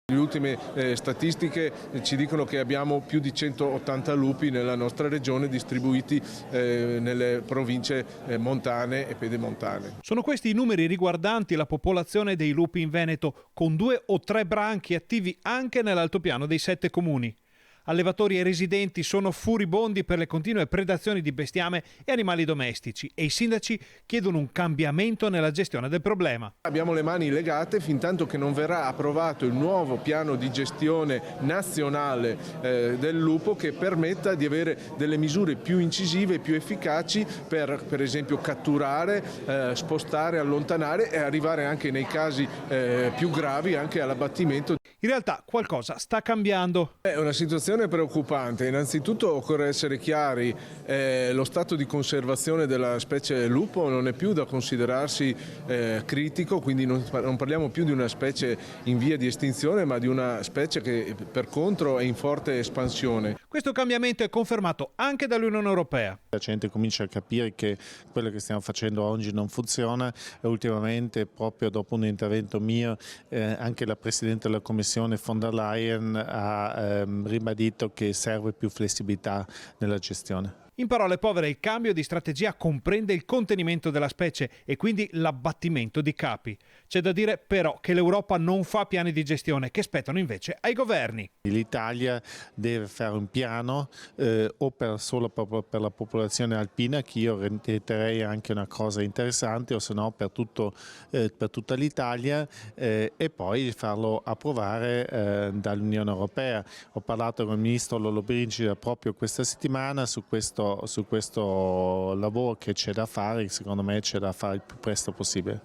Le ultime statistiche ci dicono che abbiamo più di 180 lupi nella nostra regione distribuiti nelle province montane e pedemontane. Sono questi i numeri riguardanti la popolazione dei lupi in Veneto, con 2 o 3 branchi attivi anche nell'altopiano dei 7 comuni. Allevatori e residenti sono furibondi per le continue predazioni di bestiame e animali domestici e i sindaci chiedono un cambiamento nella gestione del problema. Abbiamo le mani legate fintanto che non verrà approvato il nuovo piano di gestione nazionale del lupo che permetta di avere delle misure più incisive e più efficaci per esempio catturare, spostare, allontanare e arrivare anche nei casi più gravi anche all'abbattimento. In realtà qualcosa sta cambiando. È una situazione preoccupante. Innanzitutto occorre essere chiari, lo stato di conservazione della specie lupo non è più da considerarsi critico, quindi non parliamo più di una specie in via di estinzione, ma di una specie che per contro è in forte espansione. Questo cambiamento è confermato anche dall'Unione Europea. La gente comincia a capire che quello che stiamo facendo oggi non funziona e ultimamente, proprio dopo un intervento mio, anche la Presidente della Commissione von der Leyen ha ribadito che serve più flessibilità nella gestione. In parole povere, il cambio di strategia comprende il contenimento della specie e quindi l'abbattimento di capi. C'è da dire però che l'Europa non fa piani di gestione che spettano invece ai governi. L'Italia deve fare un piano solo per la popolazione alpina, che io riterrei anche una cosa interessante, o se no per tutta l'Italia, e poi farlo approvare dall'Unione Europea. Ho parlato con il ministro Lollobrigida proprio questa settimana su questo lavoro che c'è da fare, secondo me c'è da fare il più presto possibile.